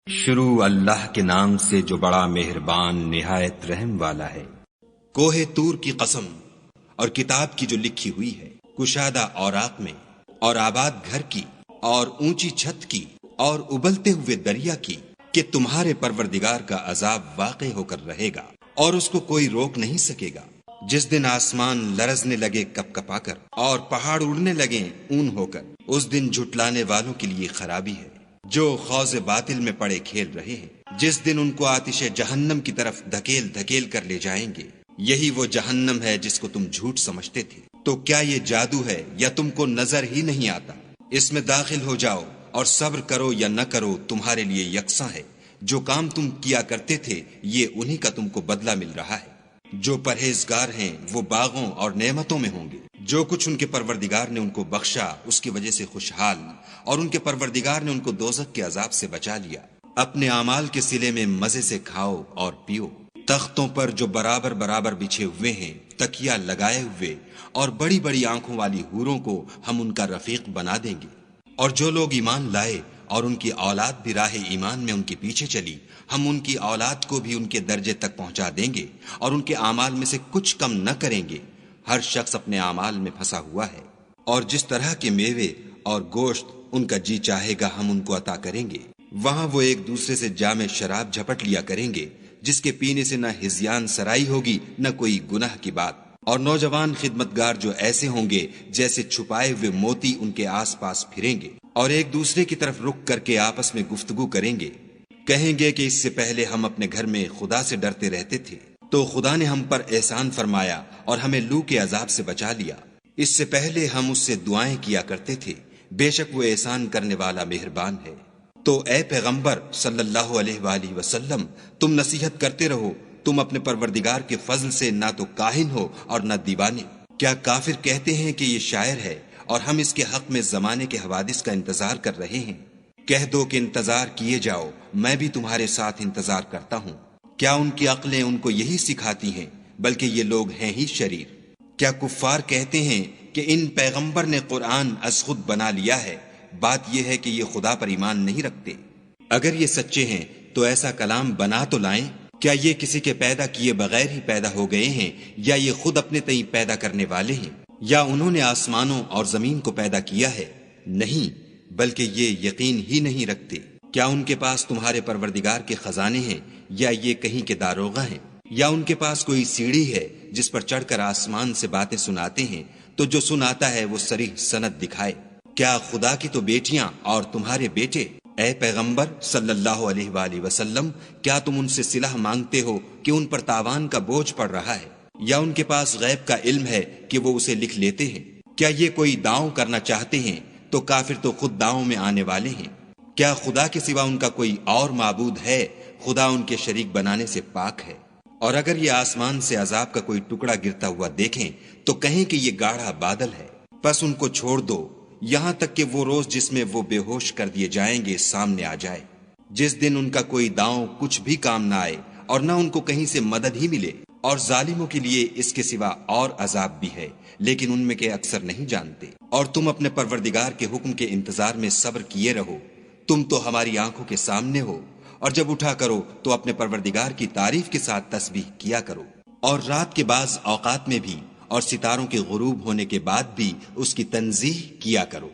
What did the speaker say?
شروع اللہ کے نام سے جو بڑا مہربان نہایت رحم والا ہے۔ کوہ طور کی قسم اور کتاب کی جو لکھی ہوئی ہے، کشادہ اوراق میں، اور آباد گھر کی، اور اونچی چھت کی، اور ابلتے ہوئے دریا کی، کہ تمہارے پروردگار کا عذاب واقع ہو کر رہے گا اور اس کو کوئی روک نہیں سکے گا۔ جس دن آسمان لرزنے لگے کپ کپا کر اور پہاڑ اڑنے لگے اون ہو کر، اس دن جھٹلانے والوں کے لیے خرابی ہے جو خوض باطل میں پڑے کھیل رہے ہیں۔ جس دن ان کو آتش جہنم کی طرف دھکیل دھکیل کر لے جائیں گے، یہی وہ جہنم ہے جس کو تم جھوٹ سمجھتے تھے۔ تو کیا یہ جادو ہے یا تم کو نظر ہی نہیں آتا؟ اس میں داخل ہو جاؤ اور صبر کرو یا نہ کرو تمہارے لیے یکساں ہے۔ جو کام تم کیا کرتے تھے یہ انہی کا تم کو بدلہ مل رہا ہے۔ جو پرہیزگار ہیں وہ باغوں اور نعمتوں میں ہوں گے۔ جو کچھ ان کے پروردگار نے ان کو بخشا اس کی وجہ سے خوشحال، اور ان کے پروردگار نے ان کو دوزخ کے عذاب سے بچا لیا۔ اپنے اعمال کے صلے میں مزے سے کھاؤ اور پیو۔ تختوں پر جو برابر برابر بچھے ہوئے ہیں، تکیا لگائے ہوئے، اور بڑی بڑی آنکھوں والی حوروں کو ہم ان کا رفیق بنا دیں گے۔ اور جو لوگ ایمان لائے اور ان کی اولاد بھی راہ ایمان میں ان کے پیچھے چلی، ہم ان کی اولاد کو بھی ان کے درجے تک پہنچا دیں گے اور ان کے اعمال میں سے کچھ کم نہ کریں گے۔ ہر شخص اپنے اعمال میں پھنسا ہوا ہے، اور جس طرح کے میوے اور گوشت ان کا جی چاہے گا ہم ان کو عطا کریں گے۔ وہاں وہ ایک دوسرے سے جام شراب جھپٹ لیا کریں گے، جس کے پینے سے نہ ہذیان سرائی ہوگی نہ کوئی گناہ کی بات۔ اور نوجوان خدمتگار جو ایسے ہوں گے جیسے چھپائے ہوئے موتی ان کے آس پاس پھریں گے، اور ایک دوسرے کی طرف رک کر کے آپس میں گفتگو کریں گے۔ کہیں گے کہ اس سے پہلے ہم اپنے گھر میں خدا سے ڈرتے رہتے تھے، تو خدا نے ہم پر احسان فرمایا اور ہمیں لو کے عذاب سے بچا لیا۔ اس سے پہلے ہم اس سے دعائیں کیا کرتے تھے، بے شک وہ احسان کرنے والا مہربان ہے۔ تو اے پیغمبر صلی اللہ علیہ وآلہ وسلم، تم نصیحت کرتے رہو، تم اپنے پروردگار کے فضل سے نہ تو کاہن ہو اور نہ دیوانے۔ کیا کافر کہتے ہیں کہ یہ شاعر ہے اور ہم اس کے حق میں زمانے کے حوادث کا انتظار کر رہے ہیں؟ کہہ دو کہ انتظار کیے جاؤ، میں بھی تمہارے ساتھ انتظار کرتا ہوں۔ کیا ان کی عقلیں ان کو یہی سکھاتی ہیں؟ بلکہ یہ لوگ ہیں ہی شریر۔ کیا کفار کہتے ہیں کہ ان پیغمبر نے قرآن از خود بنا لیا ہے؟ بات یہ ہے کہ یہ خدا پر ایمان نہیں رکھتے۔ اگر یہ سچے ہیں تو ایسا کلام بنا تو لائیں۔ کیا یہ کسی کے پیدا کیے بغیر ہی پیدا ہو گئے ہیں، یا یہ خود اپنے تئیں پیدا کرنے والے ہیں، یا انہوں نے آسمانوں اور زمین کو پیدا کیا ہے؟ نہیں، بلکہ یہ یقین ہی نہیں رکھتے۔ کیا ان کے پاس تمہارے پروردگار کے خزانے ہیں، یا یہ کہیں کے داروغہ ہیں، یا ان کے پاس کوئی سیڑھی ہے جس پر چڑھ کر آسمان سے باتیں سناتے ہیں؟ تو جو سناتا ہے وہ صریح سند دکھائے۔ کیا خدا کی تو بیٹیاں اور تمہارے بیٹے؟ اے پیغمبر صلی اللہ علیہ وآلہ وسلم، کیا تم ان سے صلح مانگتے ہو کہ ان پر تاوان کا بوجھ پڑ رہا ہے، یا ان کے پاس غیب کا علم ہے کہ وہ اسے لکھ لیتے ہیں؟ کیا یہ کوئی داؤں کرنا چاہتے ہیں تو کافر تو خود داؤں میں آنے والے ہیں۔ کیا خدا کے سوا ان کا کوئی اور معبود ہے؟ خدا ان کے شریک بنانے سے پاک ہے۔ اور اگر یہ آسمان سے عذاب کا کوئی ٹکڑا گرتا ہوا دیکھیں تو کہیں کہ یہ گاڑھا بادل ہے، پس ان کو چھوڑ دو یہاں تک کہ وہ روز جس میں وہ بے ہوش کر دیے جائیں گے سامنے آ جائے، جس دن ان کا کوئی داؤں کچھ بھی کام نہ آئے اور نہ ان کو کہیں سے مدد ہی ملے۔ اور ظالموں کے لیے اس کے سوا اور عذاب بھی ہے، لیکن ان میں کے اکثر نہیں جانتے۔ اور تم اپنے پروردگار کے حکم کے انتظار میں صبر کیے رہو، تم تو ہماری آنکھوں کے سامنے ہو۔ اور جب اٹھا کرو تو اپنے پروردگار کی تعریف کے ساتھ تسبیح کیا کرو، اور رات کے بعض اوقات میں بھی، اور ستاروں کے غروب ہونے کے بعد بھی اس کی تنزیہ کیا کرو۔